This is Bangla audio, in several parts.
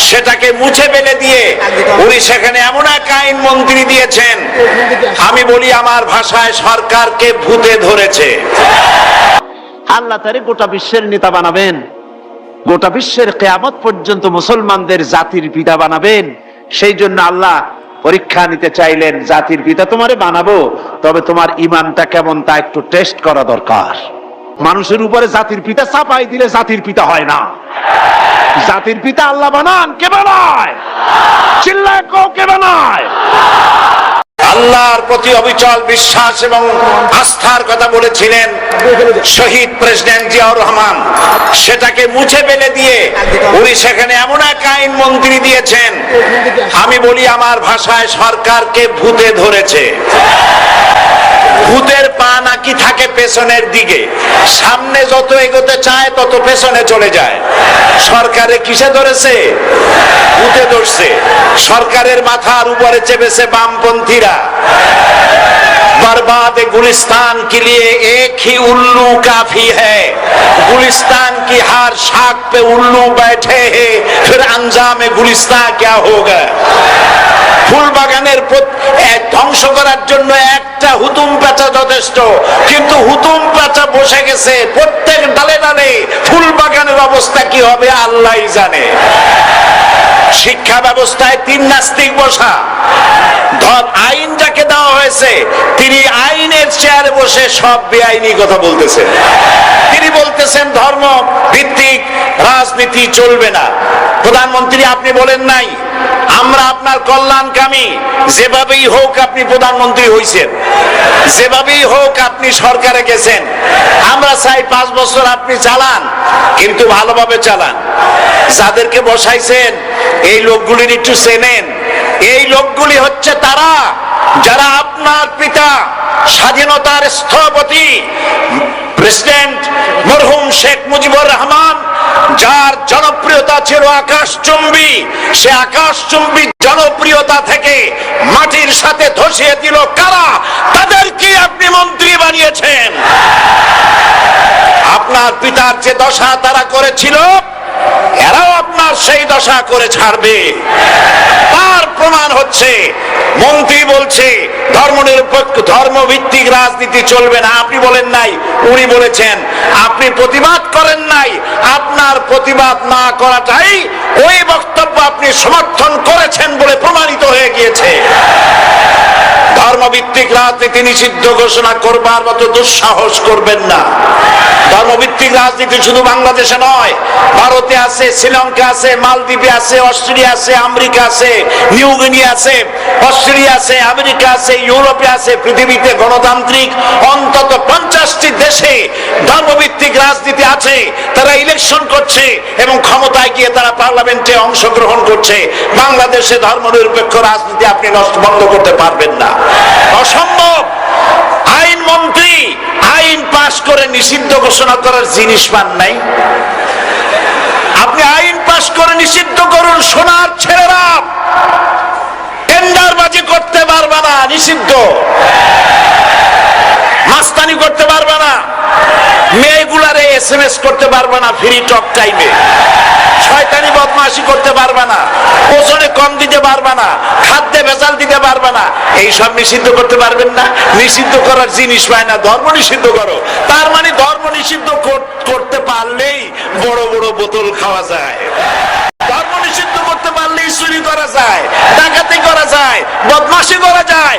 সেটাকে মুছে ফেলে দিয়ে উনি সেখানে এমন এক আইন মন্ত্রী দিয়েছেন, আমি বলি আমার ভাষায় সরকারকে ভূতে ধরেছে। আল্লাহ তারে গোটা বিশ্বের নেতা বানাবেন, গোটা বিশ্বের কিয়ামত পর্যন্ত মুসলমানদের জাতির পিতা বানাবেন। সেই জন্য আল্লাহ পরীক্ষা নিতে চাইলেন, জাতির পিতা তোমারে বানাবো, তবে তোমার ইমানটা কেমন তা একটু টেস্ট করা দরকার। মানুষের উপরে জাতির পিতা চাপাই দিলে জাতির পিতা হয় না। জাতির পিতা আল্লাহ বানান, কে বানায়? চিল্লায় কও, কে বানায়? আল্লাহর প্রতি অবিচল বিশ্বাস এবং আস্থার কথা বলেছিলেন শহীদ প্রেসিডেন্ট জিয়াউর রহমান। সেটাকে মুছে ফেলে দিয়ে উনি সেখানে এমন এক আইন মন্ত্রী দিয়েছেন, আমি বলি আমার ভাষায় সরকারকে ভূতে ধরেছে। ভূতের পা নাকি থাকে পেছনের দিকে, সামনে যত এগোতে চায় তত পেছনে চলে যায়। সরকারে কিসে ধরেছে? ভূতে ধরছে। সরকারের মাথার উপরে চেপেছে বামপন্থীরা। बर्बाद गुलिस्तान के लिए एक ही उल्लू काफी है, गुलिस्तान की हर शाख पे उल्लू बैठे हैं, फिर अंजाम गुलिस्तान क्या होगा। ফুল বাগানের ধ্বংস করার জন্য একটা হুতুম পেঁচা যথেষ্ট, কিন্তু হুতুম পেঁচা বসে গেছে প্রত্যেক ডালে ডালে। ফুল বাগানের অবস্থা কি হবে আল্লাহই জানে। শিক্ষা ব্যবস্থায় তিন নাস্তিক বসা, আইন যাকে দেওয়া হয়েছে তিনি আইনের চেয়ারে বসে সব বেআইনি কথা বলতেছেন। তিনি বলতেছেন ধর্ম ভিত্তিক রাজনীতি চলবে না। প্রধানমন্ত্রী আপনি বলেন নাই আমরা আপনার কল্যাণকামী, যেভাবেই হোক আপনি প্রধানমন্ত্রী হইছেন, যেভাবেই হোক আপনি সরকারে গেছেন, আমরা চাই 5 বছর আপনি চালান, কিন্তু ভালোভাবে চালান। যাদেরকে বসাইছেন এই লোকগুলির একটু চেনেন। এই লোকগুলি হচ্ছে তারা যারা আপনার পিতা স্বাধীনতার স্থপতি প্রেসিডেন্ট মরহুম শেখ মুজিবুর রহমান, যার জনপ্রিয়তা ছিল আকাশচুম্বী, সে আকাশচুম্বী জনপ্রিয়তা থেকে মাটির সাথে ধসিয়ে দিল কারা? তাদেরকে আপনি মন্ত্রী বানিয়েছেন। আপনার পিতার যে দশা তারা করেছিল, এরাও আপনার সেই দশা করে ছাড়বে। তার প্রমাণ হচ্ছে মন্ত্রী বলছে ধর্মনিরপেক্ষ ধর্মভিত্তিক রাজনীতি চলবে না। আপনি বলেন নাই, উনি বলেছেন। আপনি প্রতিবাদ করেন নাই, আপনার প্রতিবাদ না করাটাই ওই বক্তব্য আপনি সমর্থন করেছেন বলে প্রমাণিত হয়ে গিয়েছে। ধর্মভিত্তিক রাজনীতি নিষিদ্ধ ঘোষণা করবার মতো দুঃসাহস করবেন না। ধর্মভিত্তিক রাজনীতি শুধু বাংলাদেশে নয়, ভারতে আছে, শ্রীলঙ্কা আছে, মালদ্বীপে আছে, অস্ট্রেলিয়া আছে, আমেরিকা আছে, নিউ গিনি আছে, অস্ট্রেলিয়া আছে, আমেরিকা আছে, ইউরোপে আছে। পৃথিবীতে গণতান্ত্রিক অন্তত 50টি দেশে ধর্মভিত্তিক রাজনীতি আছে। তারা ইলেকশন করছে এবং ক্ষমতায় গিয়ে তারা পার্লামেন্টে অংশগ্রহণ করছে। বাংলাদেশে ধর্মনিরপেক্ষ রাজনীতি আপনি বন্ধ করতে পারবেন না, অসম্ভব। আইন মন্ত্রী আইন পাশ করে নিষিদ্ধ ঘোষণা করার জিনিস পান নাই। আপনি আইন পাশ করে নিষিদ্ধ করুন, সোনার ছেলেরা টেন্ডারবাজি করতে পারবে না, নিষিদ্ধ। মাস্তানি করতে পারবে না, মেয়েগুলারে SMS করতে পারবে না ফ্রি টক টাইমে, শয়তানি বদমাশি করতে পারবে না, ওজনে কম দিতে পারবে না, খাদ্যে ভেজাল দিতে পারবে না। এইসব নিষিদ্ধ করতে পারবেন না। নিষিদ্ধ করার জিনিস পায় না, ধর্ম নিষিদ্ধ করো। তার মানে ধর্ম নিষিদ্ধ করতে পারলেই বড় বড় বোতল খাওয়া যায়। ধর্ম নিষিদ্ধ করতে পারলেই চুরি করা যায়, ডাকাতি করা যায়, বদমাশি করা যায়।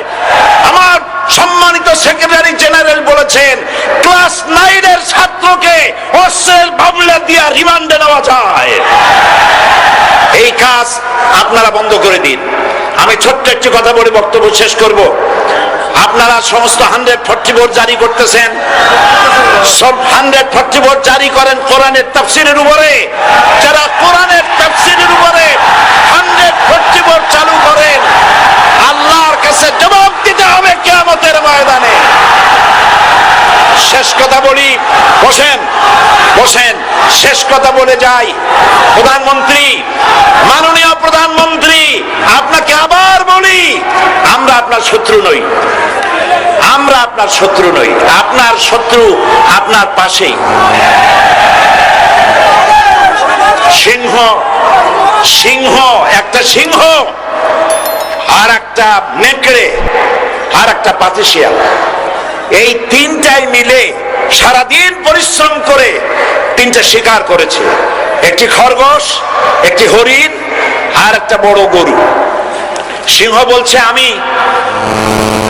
আমার সম্মানিত সেক্রেটারি জেনারেল বলেছেন ক্লাস 9 এর ছাত্রকে অস্ত্রের মামলা দিয়ে রিমান্ডে নেওয়া যায়। এই কাজ আপনারা বন্ধ করে দিন। আমি ছোট্ট একটি কথা বলে বক্তব্য শেষ করব। আপনারা সমস্ত 144 জারি করতেছেন, সব 144 জারি করেন কোরআনের তাফসীরের উপরে। যারা কোরআনের তাফসীরের উপরে 144 চালু করেন, আল্লাহর কাছে জবাব দিতে হবে কিয়ামতের ময়দানে। শেষ কথা বলি, বসেন বসেন, শেষ কথা বলে যাই। প্রধানমন্ত্রী, মাননীয় প্রধানমন্ত্রী, আপনাকে আবার বলি, আমরা আপনার শত্রু নই, আমরা আপনার শত্রু নই। আপনার শত্রু আপনার পাশেই। সিংহ সিংহ, একটা সিংহ, আর একটা নেকড়ে, আর একটা পাতিশিয়াল, এই তিনটাই মিলে সারাদিন পরিশ্রম করে তিনটা শিকার করেছে। একটি খরগোশ, একটি হরিণ, আর একটা বড় গরু। সিংহ বলছে আমি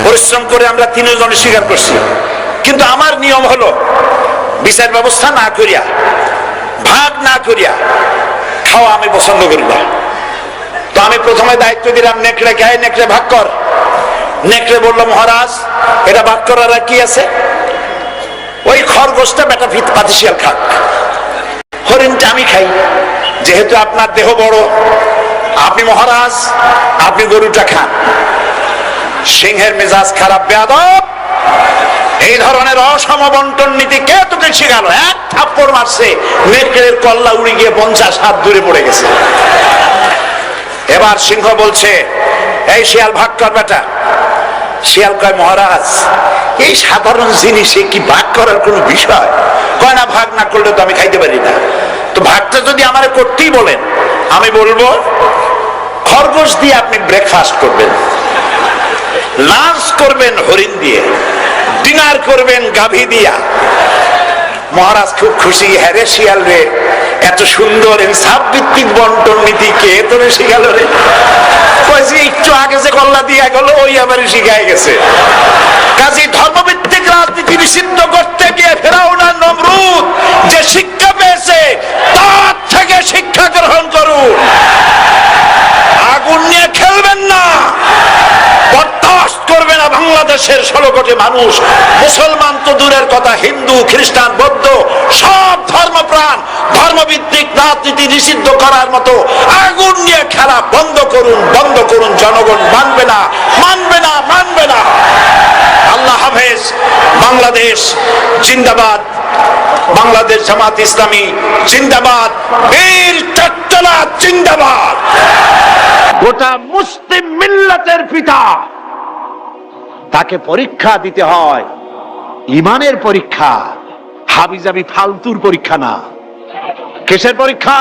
পরিশ্রম করে আমরা তিনজনে শিকার করছি, কিন্তু আমার নিয়ম হলো বিচার ব্যবস্থা না করিয়া, ভাগ না করিয়া খাওয়া আমি পছন্দ করি না। তো আমি প্রথমে দায়িত্ব দিলাম নেকড়েকে, নেকড়ে ভাগ কর। নেকড়ে বলল মহারাজ এটা ভাগ করার কি আছে, ওই খরগোশটা বেটা পাতিশিয়াল খাক, হরিণটা আমি খাই, যেহেতু আপনার দেহ বড়, আপনি মহারাজ আপনি গরুটা খান। সিংহের মেজাজ খারাপ, বেয়াদব, এই ধরনের অসম বন্টন নীতি কে তোকে শিখালো? এক থাপ্পড় মারছে, নেকড়ের কল্লা উড়ে গিয়ে 50 হাত দূরে পড়ে গেছে। এবার সিংহ বলছে এই শিয়াল ভাগ কর বেটা। শিয়াল কয় মহারাজ এই সাধারণ জিনিসে কি ভাগ করার কোন বিষয়? কয় না, ভাগ না করলে তো আমি খাইতে পারি না। তো ভাগটা যদি আমারে করতেই বলেন, আমি বলবো খরগোশ দিয়ে আপনি ব্রেকফাস্ট করবেন, লাঞ্চ করবেন হরিণ দিয়ে, ডিনার করবেন গাভী দিয়া। মহারাজ খুব খুশি, হ্যাঁ রে শিয়াল রে, এত সুন্দর ইনসাফ ভিত্তিক বন্টন নীতি কে তোরে শিখালো রে? একটু আগে যে কল্লা দিয়া গেল ওই আবার শিখাই গেছে। কাজী ধর্মভিত্তিক রাজনীতি নিষিদ্ধ করতে গিয়ে ফেরাউন আর নমরুদ যে শিক্ষা পেয়েছে তার থেকে শিক্ষা গ্রহণ করুন। আগুন নিয়ে খেলবেন না, বরদাস্ত করবে না বাংলাদেশের 16 কোটি মানুষ। মুসলমান তো দূরের কথা, হিন্দু, খ্রিস্টান, বৌদ্ধ সব ধর্মপ্রাণ ধর্মভিত্তিক রাজনীতি নিষিদ্ধ করার মতো আগুন নিয়ে খেলা বন্ধ করুন, বন্ধ করুন। জনগণ মানবে না, মানবে না, মানবে না। আল্লাহ হাফেজ। বাংলাদেশ জিন্দাবাদ, বাংলাদেশ জামাত ইসলামী জিন্দাবাদ, বীর চট্টলা জিন্দাবাদ। গোটা মুসলিম মিল্লাতের পিতা, তাকে পরীক্ষা দিতে হয়, ইমানের পরীক্ষা, হাবিজাবি ফালতুর পরীক্ষা না। কিসের পরীক্ষা?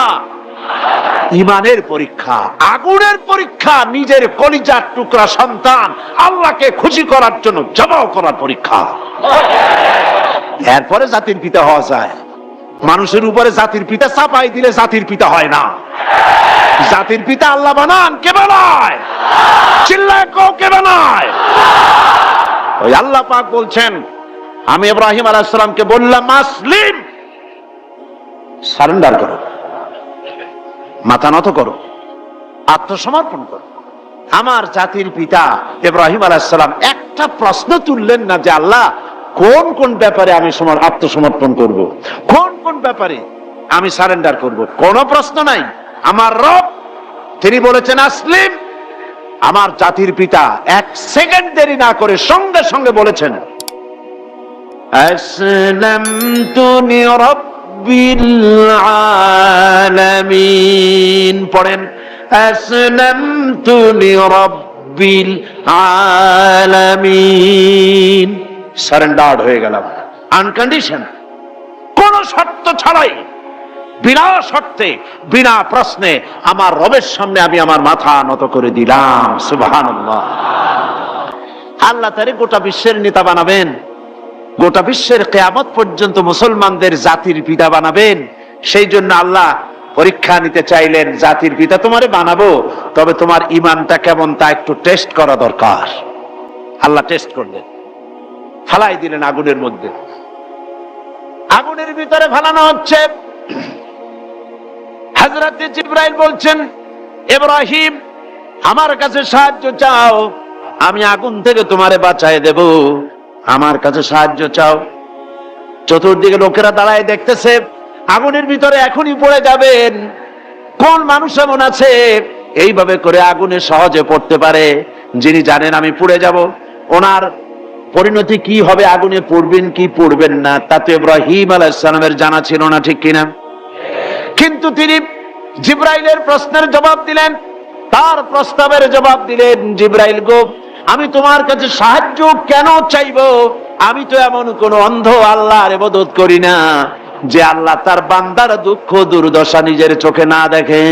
ইমানের পরীক্ষা, আগুনের পরীক্ষা। নিজের কলিজার টুকরা সন্তান আল্লাহকে খুশি করার জন্য জবাব করার পরীক্ষা। এরপরে জাতির পিতা হওয়া যায়। মানুষের উপরে জাতির পিতা চাপাই দিলে জাতির পিতা হয় না। জাতির পিতা আল্লাহ বানান, কে বানায়? চিল্লায় কও, কে বানায়? ওই আল্লাহ পাক বলছেন, আমি ইব্রাহিম আলাইহিস সালামকে বললাম আসলিম, সারেন্ডার করো, মাথা নত করো, আত্মসমর্পণ করো। আমার জাতির পিতা ইব্রাহিম আলাইহিস সালাম একটা প্রশ্ন তুললেন না যে আল্লাহ কোন কোন ব্যাপারে আমি আত্মসমর্পণ করব, কোন কোন ব্যাপারে আমি সারেন্ডার করব, কোন প্রশ্ন নাই। আমার রব তিনি বলেছেন আসলিম। আমার জাতির পিতা এক সেকেন্ড দেরি না করে সঙ্গে সঙ্গে বলেছেন আসলামতু লিরাব্বিল আলামিন। পড়েন আসলামতু লিরাব্বিল আলামিন। সারেন্ডার হয়ে গেলাম, আনকন্ডিশন, কোন শর্ত ছাড়াই, বিনা শর্তে, বিনা প্রশ্নে আমার রবের সামনে আমি আমার মাথা নত করে দিলাম। সুবহানাল্লাহ। আল্লাহ তারে গোটা বিশ্বের নেতা বানাবেন, গোটা বিশ্বের কিয়ামত পর্যন্ত মুসলমানদের জাতির পিতা বানাবেন। সেই জন্য আল্লাহ পরীক্ষা নিতে চাইলেন, জাতির পিতা তোমারে বানাবো, তবে তোমার ইমানটা কেমন তা একটু টেস্ট করা দরকার। আল্লাহ টেস্ট করলেন, ফালাই দিলেন আগুনের মধ্যে। আগুনের ভিতরে ফালানো হচ্ছে। হযরত জিবরাইল বলছেন ইব্রাহিম আমার কাছে সাহায্য চাও, আমি আগুন থেকে তোমারে বাঁচায় দেব, আমার কাছে সাহায্য চাও। চতুর্দিকে লোকেরা দাঁড়ায় দেখতেছে, আগুনের ভিতরে এখনই পড়ে যাবেন। কোন মানুষ এমন আছে এইভাবে করে আগুনে সহজে পড়তে পারে, যিনি জানেন আমি পুড়ে যাব, ওনার পরিণতি কি হবে, আগুনে পড়বেন কি পড়বেন না, তা তো ইব্রাহিম আলাইহিস সালামের জানা ছিল না, ঠিক কিনা? কিন্তু তিনি জিবরাইলের প্রশ্নের জবাব দিলেন, তার প্রস্তাবের জবাব দিলেন। জিবরাইল গো, আমি তোমার কাছে সাহায্য কেন চাইবো? আমি তো এমন কোন অন্ধ আল্লাহর ইবাদত করি না যে আল্লাহ তার বান্দার দুঃখ দুর্দশা নিজের চোখে না দেখে।